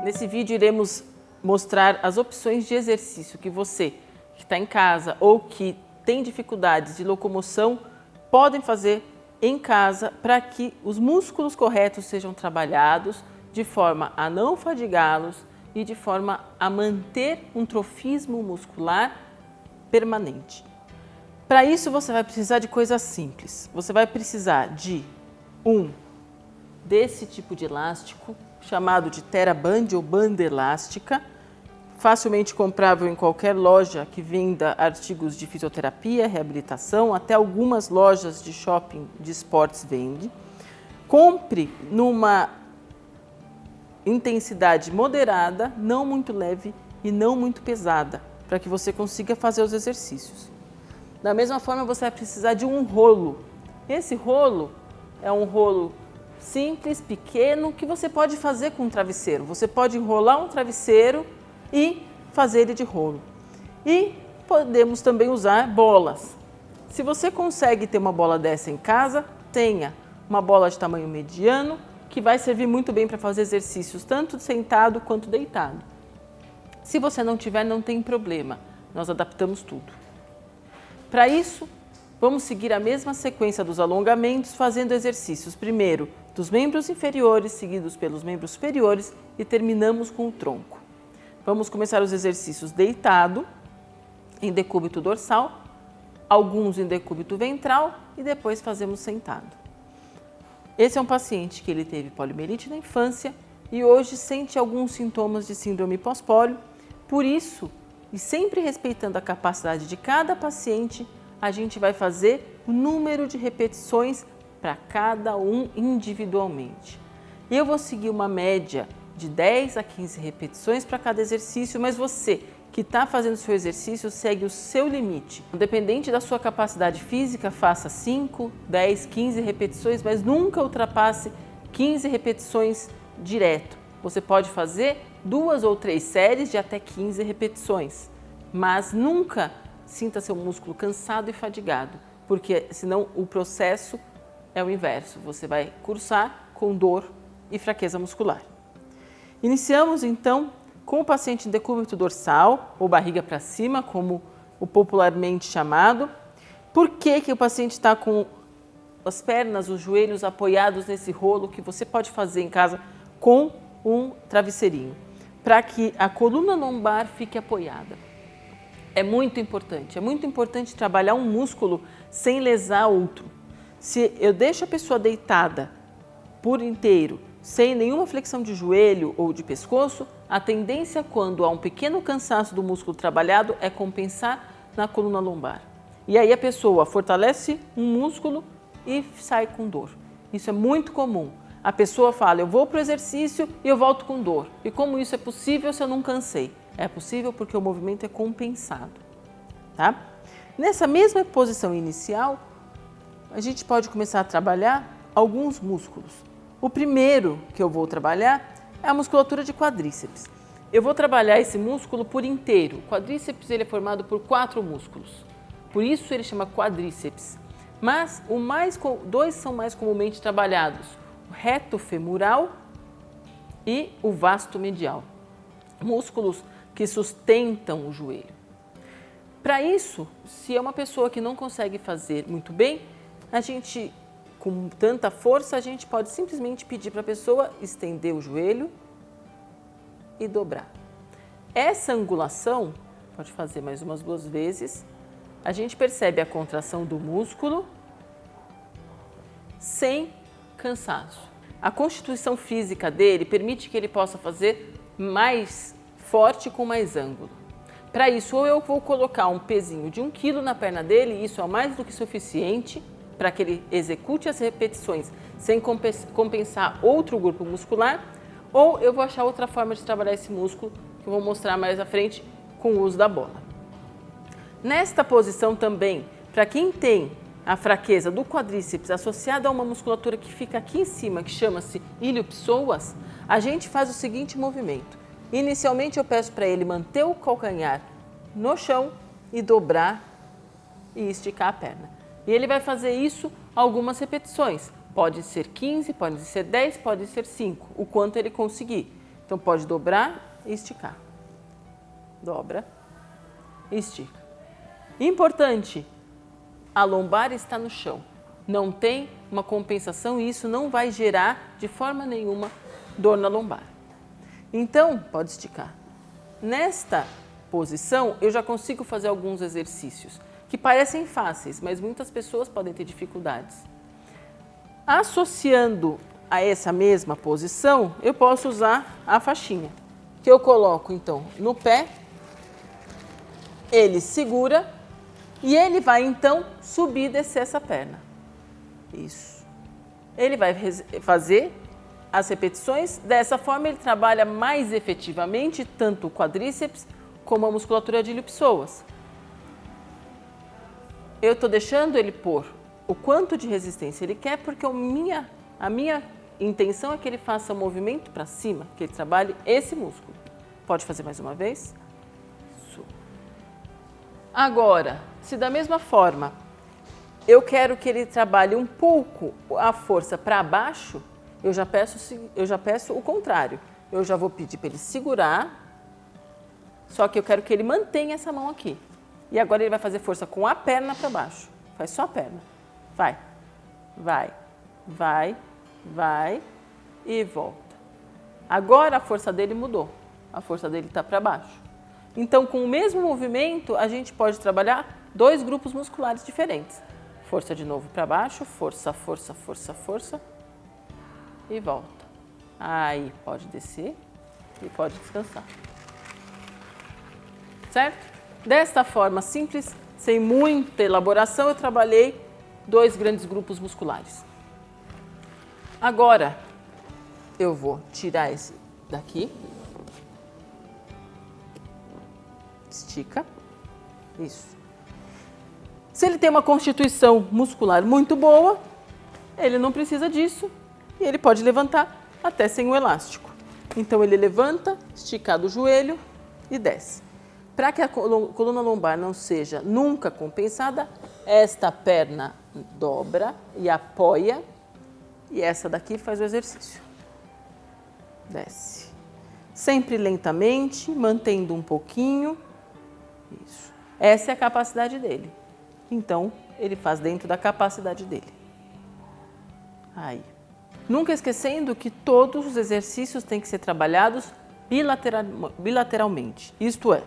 Nesse vídeo iremos mostrar as opções de exercício que você, que está em casa ou que tem dificuldades de locomoção, podem fazer em casa para que os músculos corretos sejam trabalhados de forma a não fadigá-los e de forma a manter um trofismo muscular permanente. Para isso você vai precisar de coisas simples. Você vai precisar de desse tipo de elástico, chamado de TheraBand ou banda elástica, facilmente comprável em qualquer loja que venda artigos de fisioterapia, reabilitação, até algumas lojas de shopping de esportes vende. Compre numa intensidade moderada, não muito leve e não muito pesada, para que você consiga fazer os exercícios. Da mesma forma, você vai precisar de um rolo. Esse rolo é um rolo simples, pequeno, que você pode fazer com um travesseiro. Você pode enrolar um travesseiro e fazer ele de rolo. E podemos também usar bolas. Se você consegue ter uma bola dessa em casa, tenha uma bola de tamanho mediano, que vai servir muito bem para fazer exercícios tanto sentado quanto deitado. Se você não tiver, não tem problema, nós adaptamos tudo. Para isso, vamos seguir a mesma sequência dos alongamentos, fazendo exercícios primeiro dos membros inferiores, seguidos pelos membros superiores e terminamos com o tronco. Vamos começar os exercícios deitado, em decúbito dorsal, alguns em decúbito ventral e depois fazemos sentado. Esse é um paciente que ele teve poliomielite na infância e hoje sente alguns sintomas de síndrome pós-polio. Por isso, e sempre respeitando a capacidade de cada paciente, a gente vai fazer o número de repetições para cada um individualmente. Eu vou seguir uma média de 10 a 15 repetições para cada exercício, mas você que está fazendo o seu exercício segue o seu limite. Independente da sua capacidade física, faça 5, 10, 15 repetições, mas nunca ultrapasse 15 repetições direto. Você pode fazer 2 ou 3 séries de até 15 repetições, mas nunca sinta seu músculo cansado e fadigado, porque senão o processo é o inverso, você vai cursar com dor e fraqueza muscular. Iniciamos então com o paciente em decúbito dorsal, ou barriga para cima, como o popularmente chamado. Por que o paciente está com as pernas, os joelhos apoiados nesse rolo que você pode fazer em casa com um travesseirinho? Para que a coluna lombar fique apoiada. É muito importante trabalhar um músculo sem lesar outro. Se eu deixo a pessoa deitada por inteiro, sem nenhuma flexão de joelho ou de pescoço, a tendência quando há um pequeno cansaço do músculo trabalhado é compensar na coluna lombar. E aí a pessoa fortalece um músculo e sai com dor. Isso é muito comum. A pessoa fala, eu vou para o exercício e eu volto com dor. E como isso é possível se eu não cansei? É possível porque o movimento é compensado. Tá? Nessa mesma posição inicial, a gente pode começar a trabalhar alguns músculos. O primeiro que eu vou trabalhar é a musculatura de quadríceps. Eu vou trabalhar esse músculo por inteiro. O quadríceps ele é formado por 4 músculos. Por isso ele chama quadríceps. Mas dois são mais comumente trabalhados. O reto femoral e o vasto medial. Músculos que sustentam o joelho. Para isso, se é uma pessoa que não consegue fazer muito bem, a gente, com tanta força, a gente pode simplesmente pedir para a pessoa estender o joelho e dobrar. Essa angulação, pode fazer mais umas 2 vezes, a gente percebe a contração do músculo sem cansaço. A constituição física dele permite que ele possa fazer mais forte com mais ângulo. Para isso, ou eu vou colocar um pezinho de 1 kg na perna dele, e isso é mais do que suficiente para que ele execute as repetições sem compensar outro grupo muscular, ou eu vou achar outra forma de trabalhar esse músculo, que eu vou mostrar mais à frente com o uso da bola. Nesta posição também, para quem tem a fraqueza do quadríceps associada a uma musculatura que fica aqui em cima, que chama-se ilho-psoas, a gente faz o seguinte movimento. Inicialmente eu peço para ele manter o calcanhar no chão e dobrar e esticar a perna. E ele vai fazer isso algumas repetições. Pode ser 15, pode ser 10, pode ser 5, o quanto ele conseguir. Então, pode dobrar e esticar. Dobra e estica. Importante, a lombar está no chão. Não tem uma compensação e isso não vai gerar, de forma nenhuma, dor na lombar. Então, pode esticar. Nesta posição, eu já consigo fazer alguns exercícios que parecem fáceis, mas muitas pessoas podem ter dificuldades. Associando a essa mesma posição, eu posso usar a faixinha, que eu coloco, então, no pé, ele segura e ele vai, então, subir e descer essa perna. Isso. Ele vai fazer as repetições, dessa forma ele trabalha mais efetivamente tanto o quadríceps como a musculatura de ilho-psoas. Eu estou deixando ele pôr o quanto de resistência ele quer, porque a minha intenção é que ele faça o movimento para cima, que ele trabalhe esse músculo. Pode fazer mais uma vez? Isso. Agora, se da mesma forma eu quero que ele trabalhe um pouco a força para baixo, eu já peço o contrário. Eu já vou pedir para ele segurar, só que eu quero que ele mantenha essa mão aqui. E agora ele vai fazer força com a perna para baixo. Faz só a perna. Vai, vai, vai, vai e volta. Agora a força dele mudou. A força dele está para baixo. Então, com o mesmo movimento, a gente pode trabalhar 2 grupos musculares diferentes. Força de novo para baixo, força, força, força, força e volta. Aí, pode descer e pode descansar. Certo? Desta forma simples, sem muita elaboração, eu trabalhei 2 grandes grupos musculares. Agora, eu vou tirar esse daqui. Estica. Isso. Se ele tem uma constituição muscular muito boa, ele não precisa disso e ele pode levantar até sem o elástico. Então, ele levanta, esticado o joelho e desce. Para que a coluna lombar não seja nunca compensada, esta perna dobra e apoia e essa daqui faz o exercício. Desce. Sempre lentamente, mantendo um pouquinho. Isso. Essa é a capacidade dele. Então, ele faz dentro da capacidade dele. Aí. Nunca esquecendo que todos os exercícios têm que ser trabalhados bilateralmente. Isto é,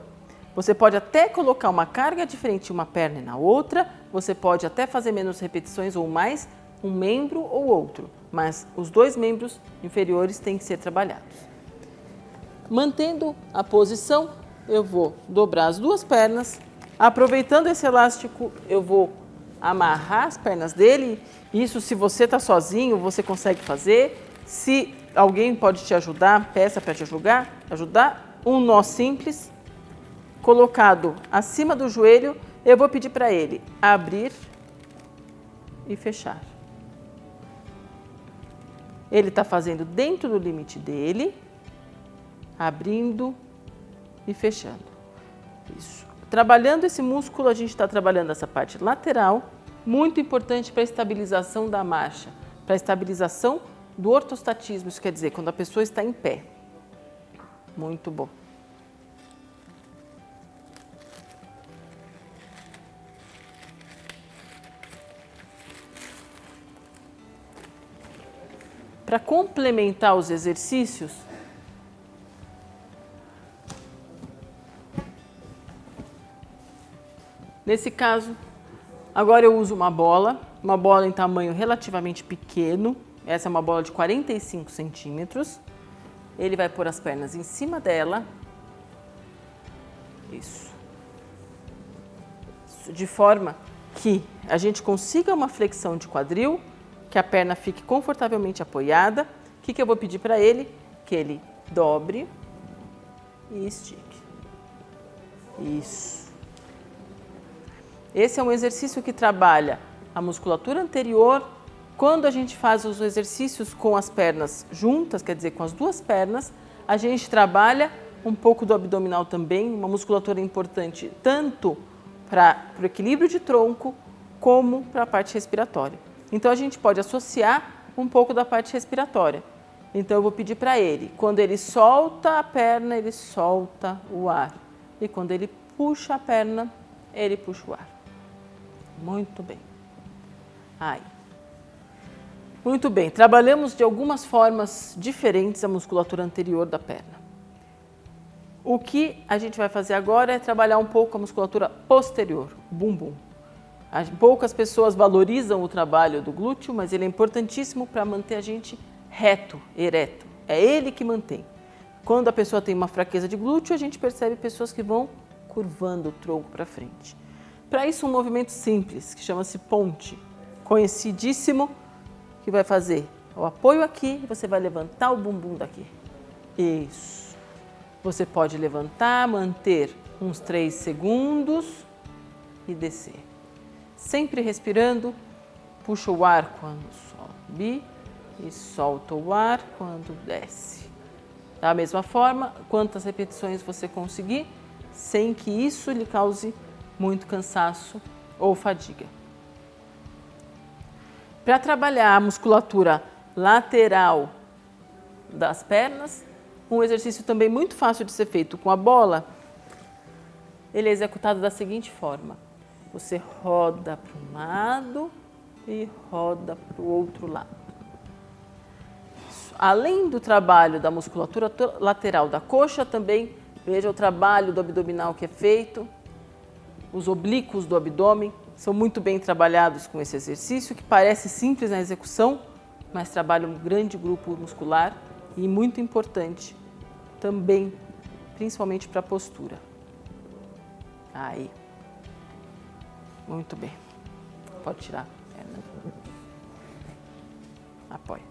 você pode até colocar uma carga diferente em uma perna e na outra, você pode até fazer menos repetições ou mais, um membro ou outro, mas os 2 membros inferiores têm que ser trabalhados. Mantendo a posição, eu vou dobrar as 2 pernas, aproveitando esse elástico, eu vou amarrar as pernas dele. Isso, se você está sozinho, você consegue fazer. Se alguém pode te ajudar, peça para te ajudar. Um nó simples, colocado acima do joelho, eu vou pedir para ele abrir e fechar. Ele está fazendo dentro do limite dele, abrindo e fechando. Isso. Trabalhando esse músculo, a gente está trabalhando essa parte lateral, muito importante para a estabilização da marcha, para a estabilização do ortostatismo, isso quer dizer, quando a pessoa está em pé. Muito bom. Para complementar os exercícios, nesse caso, agora eu uso uma bola em tamanho relativamente pequeno. Essa é uma bola de 45 centímetros. Ele vai pôr as pernas em cima dela. Isso. De forma que a gente consiga uma flexão de quadril, que a perna fique confortavelmente apoiada. O que eu vou pedir para ele? Que ele dobre e estique. Isso. Esse é um exercício que trabalha a musculatura anterior. Quando a gente faz os exercícios com as pernas juntas, quer dizer, com as 2 pernas, a gente trabalha um pouco do abdominal também, uma musculatura importante tanto para o equilíbrio de tronco como para a parte respiratória. Então, a gente pode associar um pouco da parte respiratória. Então eu vou pedir para ele, quando ele solta a perna, ele solta o ar. E quando ele puxa a perna, ele puxa o ar. Muito bem. Aí. Muito bem, trabalhamos de algumas formas diferentes a musculatura anterior da perna. O que a gente vai fazer agora é trabalhar um pouco a musculatura posterior, o bumbum. Poucas pessoas valorizam o trabalho do glúteo, mas ele é importantíssimo para manter a gente reto, ereto. É ele que mantém. Quando a pessoa tem uma fraqueza de glúteo, a gente percebe pessoas que vão curvando o tronco para frente. Para isso, um movimento simples, que chama-se ponte, conhecidíssimo, que vai fazer o apoio aqui e você vai levantar o bumbum daqui. Isso. Você pode levantar, manter uns 3 segundos e descer. Sempre respirando, puxa o ar quando sobe e solta o ar quando desce. Da mesma forma, quantas repetições você conseguir, sem que isso lhe cause muito cansaço ou fadiga. Para trabalhar a musculatura lateral das pernas, um exercício também muito fácil de ser feito com a bola, ele é executado da seguinte forma. Você roda para um lado e roda para o outro lado. Isso. Além do trabalho da musculatura lateral da coxa, também veja o trabalho do abdominal que é feito. Os oblíquos do abdômen são muito bem trabalhados com esse exercício, que parece simples na execução, mas trabalha um grande grupo muscular e muito importante também, principalmente para a postura. Aí. Muito bem. Pode tirar a perna. Apoia.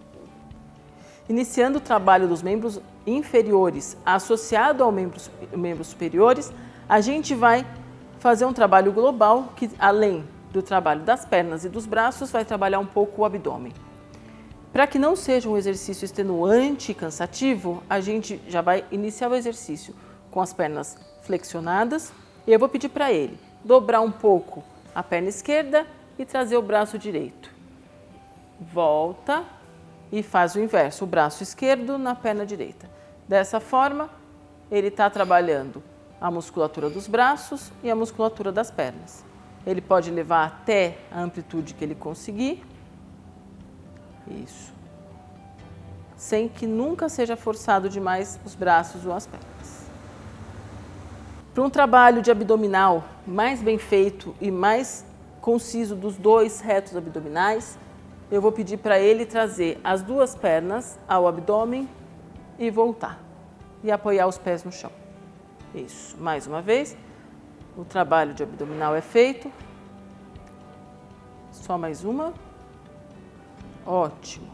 Iniciando o trabalho dos membros inferiores associado aos membros superiores, a gente vai fazer um trabalho global que, além do trabalho das pernas e dos braços, vai trabalhar um pouco o abdômen. Para que não seja um exercício extenuante e cansativo, a gente já vai iniciar o exercício com as pernas flexionadas e eu vou pedir para ele dobrar um pouco a perna esquerda e trazer o braço direito. Volta e faz o inverso, o braço esquerdo na perna direita. Dessa forma, ele está trabalhando a musculatura dos braços e a musculatura das pernas. Ele pode levar até a amplitude que ele conseguir. Isso. Sem que nunca seja forçado demais os braços ou as pernas. Para um trabalho de abdominal mais bem feito e mais conciso dos 2 retos abdominais, eu vou pedir para ele trazer as 2 pernas ao abdômen e voltar. E apoiar os pés no chão. Isso. Mais uma vez, o trabalho de abdominal é feito. Só mais uma. Ótimo.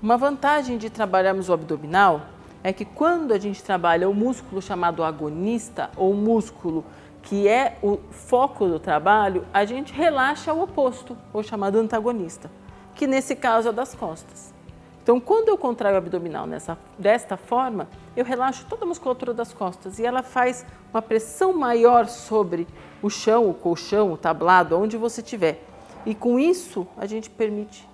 Uma vantagem de trabalharmos o abdominal é que quando a gente trabalha o músculo chamado agonista, ou músculo que é o foco do trabalho, a gente relaxa o oposto, ou chamado antagonista, que nesse caso é das costas. Então, quando eu contraio o abdominal desta forma, eu relaxo toda a musculatura das costas e ela faz uma pressão maior sobre o chão, o colchão, o tablado, onde você estiver. E com isso, a gente permite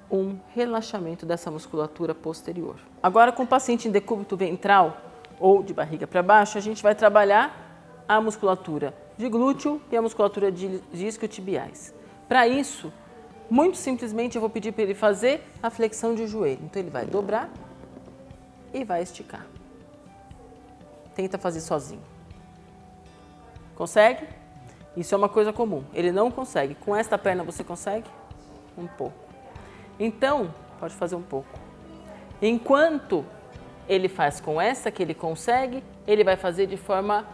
um relaxamento dessa musculatura posterior. Agora, com o paciente em decúbito ventral ou de barriga para baixo, a gente vai trabalhar a musculatura de glúteo e a musculatura de isquiotibiais. Para isso, muito simplesmente eu vou pedir para ele fazer a flexão de joelho. Então ele vai dobrar e vai esticar. Tenta fazer sozinho. Consegue? Isso é uma coisa comum. Ele não consegue. Com esta perna você consegue? Um pouco. Então, pode fazer um pouco. Enquanto ele faz com essa que ele consegue, ele vai fazer de forma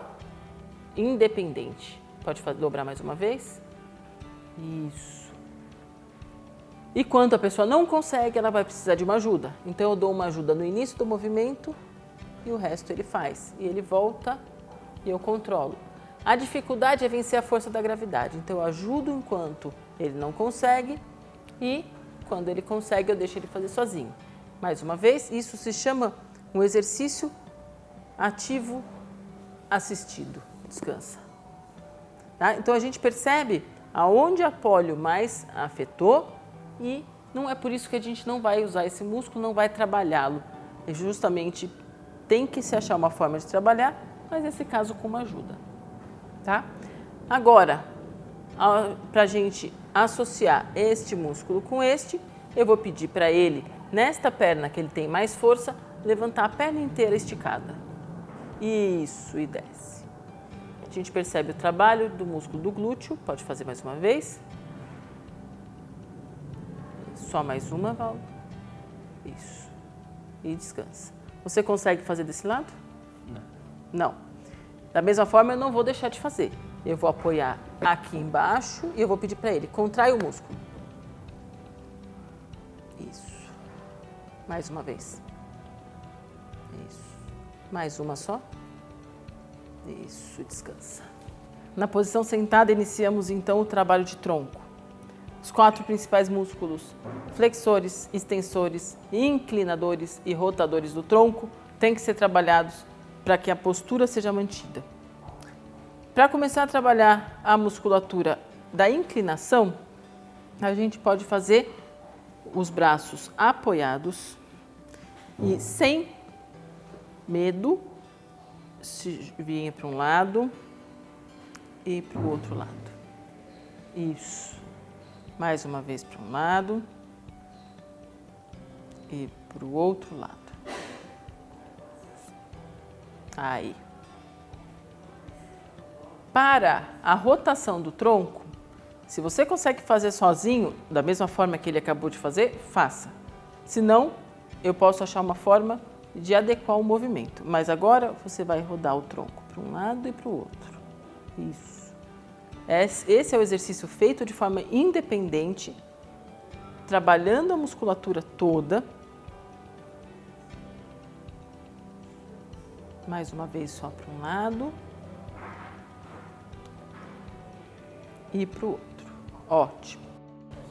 independente. Pode dobrar mais uma vez. Isso. E quando a pessoa não consegue, ela vai precisar de uma ajuda. Então eu dou uma ajuda no início do movimento e o resto ele faz. E ele volta e eu controlo. A dificuldade é vencer a força da gravidade. Então eu ajudo enquanto ele não consegue e quando ele consegue eu deixo ele fazer sozinho. Mais uma vez, isso se chama um exercício ativo assistido. Descansa. Tá? Então a gente percebe aonde a polio mais afetou e Não é por isso que a gente não vai usar esse músculo, não vai trabalhá-lo. É justamente tem que se achar uma forma de trabalhar, mas nesse caso com uma ajuda, tá? Agora, para a gente associar este músculo com este, eu vou pedir para ele, nesta perna que ele tem mais força, levantar a perna inteira esticada. Isso, e desce. A gente percebe o trabalho do músculo do glúteo, pode fazer mais uma vez. Só mais uma, Val. Isso. E descansa. Você consegue fazer desse lado? Não. Não. Da mesma forma, eu não vou deixar de fazer. Eu vou apoiar aqui embaixo e eu vou pedir para ele, contrai o músculo. Isso. Mais uma vez. Isso. Mais uma só. Isso, descansa. Na posição sentada, iniciamos então o trabalho de tronco. Os 4 principais músculos, flexores, extensores, inclinadores e rotadores do tronco, têm que ser trabalhados para que a postura seja mantida. Para começar a trabalhar a musculatura da inclinação, a gente pode fazer os braços apoiados e sem medo, se vir para um lado e para o outro lado. Isso. Mais uma vez para um lado e para o outro lado. Aí. Para a rotação do tronco, se você consegue fazer sozinho, da mesma forma que ele acabou de fazer, faça. Se não, eu posso achar uma forma de adequar o movimento. Mas agora você vai rodar o tronco para um lado e para o outro. Isso. Esse é o exercício feito de forma independente, trabalhando a musculatura toda. Mais uma vez só para um lado e para o outro. Ótimo.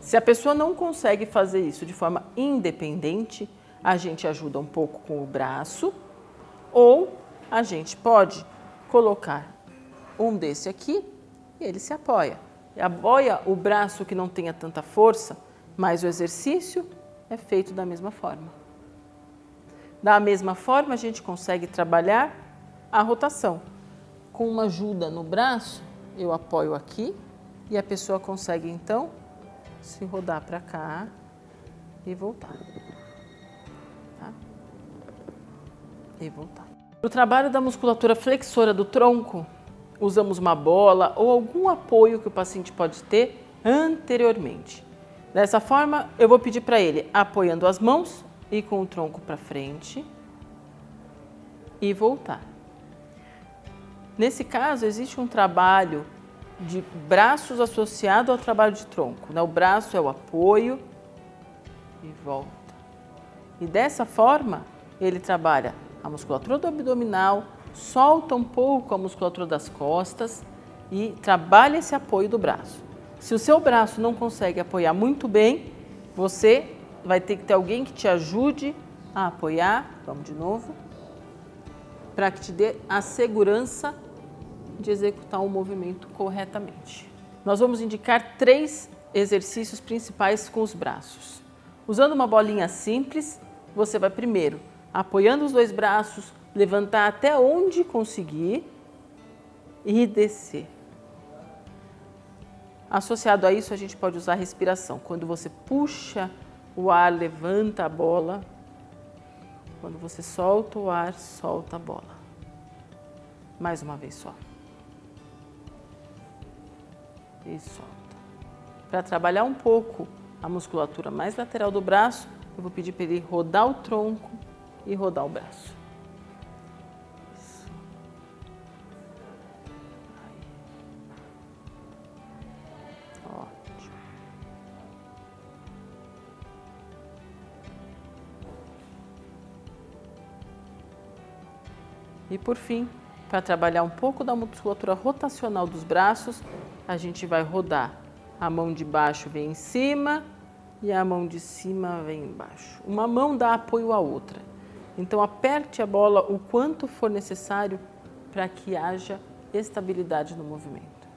Se a pessoa não consegue fazer isso de forma independente, a gente ajuda um pouco com o braço ou a gente pode colocar um desse aqui e ele se apoia. Apoia o braço que não tenha tanta força, mas o exercício é feito da mesma forma. Da mesma forma, a gente consegue trabalhar a rotação. Com uma ajuda no braço, eu apoio aqui e a pessoa consegue, então, se rodar para cá e voltar. Tá? E voltar. Para o trabalho da musculatura flexora do tronco, usamos uma bola ou algum apoio que o paciente pode ter anteriormente. Dessa forma, eu vou pedir para ele apoiando as mãos e com o tronco para frente e voltar. Nesse caso, existe um trabalho de braços associado ao trabalho de tronco. O braço é o apoio e volta. E dessa forma, ele trabalha a musculatura do abdominal, solta um pouco a musculatura das costas e trabalha esse apoio do braço. Se o seu braço não consegue apoiar muito bem, você vai ter que ter alguém que te ajude a apoiar, vamos de novo, para que te dê a segurança de executar o movimento corretamente. Nós vamos indicar 3 exercícios principais com os braços. Usando uma bolinha simples, você vai primeiro apoiando os 2 braços, levantar até onde conseguir e descer. Associado a isso, a gente pode usar a respiração. Quando você puxa o ar, levanta a bola. Quando você solta o ar, solta a bola. Mais uma vez só. E solta. Para trabalhar um pouco a musculatura mais lateral do braço, eu vou pedir para ele rodar o tronco e rodar o braço. Isso. Aí. Ótimo. E por fim, para trabalhar um pouco da musculatura rotacional dos braços, a gente vai rodar. A mão de baixo vem em cima e a mão de cima vem embaixo. Uma mão dá apoio à outra. Então, aperte a bola o quanto for necessário para que haja estabilidade no movimento.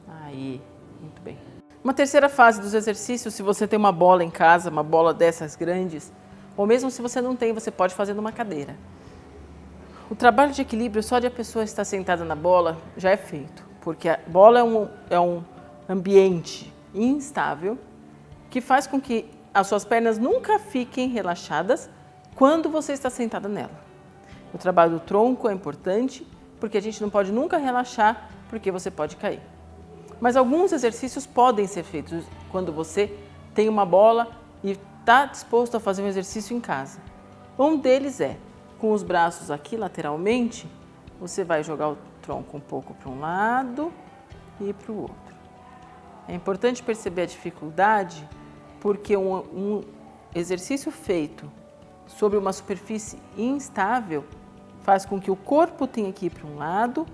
Aí. Muito bem. Uma terceira fase dos exercícios, se você tem uma bola em casa, uma bola dessas grandes, ou mesmo se você não tem, você pode fazer numa cadeira. O trabalho de equilíbrio, só de a pessoa estar sentada na bola, já é feito. Porque a bola é um ambiente instável que faz com que as suas pernas nunca fiquem relaxadas quando você está sentada nela. O trabalho do tronco é importante porque a gente não pode nunca relaxar porque você pode cair. Mas alguns exercícios podem ser feitos quando você tem uma bola e está disposto a fazer um exercício em casa. Um deles é, com os braços aqui lateralmente, você vai jogar o tronco um pouco para um lado e para o outro. É importante perceber a dificuldade porque um exercício feito sobre uma superfície instável faz com que o corpo tenha que ir para um lado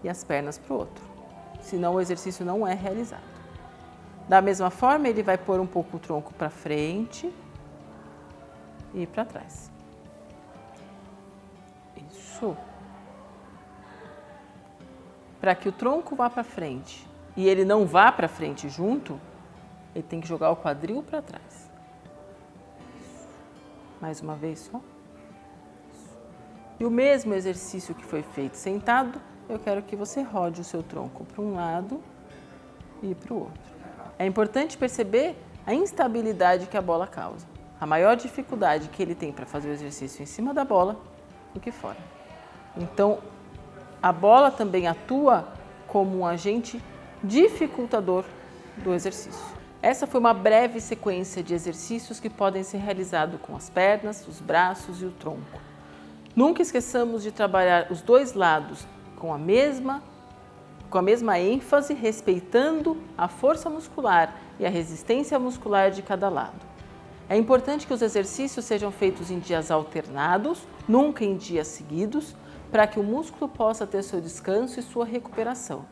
e as pernas para o outro. Senão o exercício não é realizado. Da mesma forma, ele vai pôr um pouco o tronco para frente e para trás. Isso. Para que o tronco vá para frente e ele não vá para frente junto, ele tem que jogar o quadril para trás. Mais uma vez só. E o mesmo exercício que foi feito sentado, eu quero que você rode o seu tronco para um lado e para o outro. É importante perceber a instabilidade que a bola causa. A maior dificuldade que ele tem para fazer o exercício em cima da bola do que fora. Então, a bola também atua como um agente dificultador do exercício. Essa foi uma breve sequência de exercícios que podem ser realizados com as pernas, os braços e o tronco. Nunca esqueçamos de trabalhar os dois lados com a mesma ênfase, respeitando a força muscular e a resistência muscular de cada lado. É importante que os exercícios sejam feitos em dias alternados, nunca em dias seguidos, para que o músculo possa ter seu descanso e sua recuperação.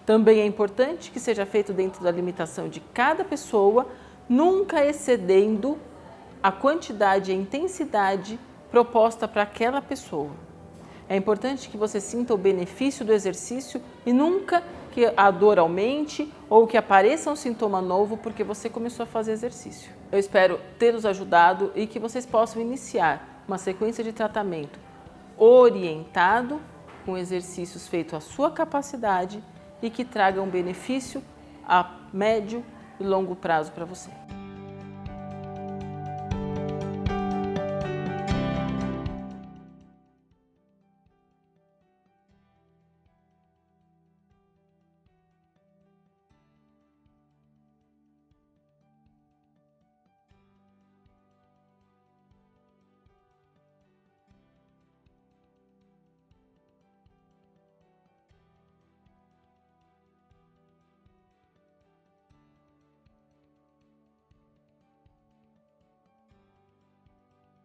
Também é importante que seja feito dentro da limitação de cada pessoa, nunca excedendo a quantidade e a intensidade proposta para aquela pessoa. É importante que você sinta o benefício do exercício e nunca que a dor aumente ou que apareça um sintoma novo porque você começou a fazer exercício. Eu espero tê-los ajudado e que vocês possam iniciar uma sequência de tratamento orientado com exercícios feitos à sua capacidade e que tragam benefício a médio e longo prazo para você.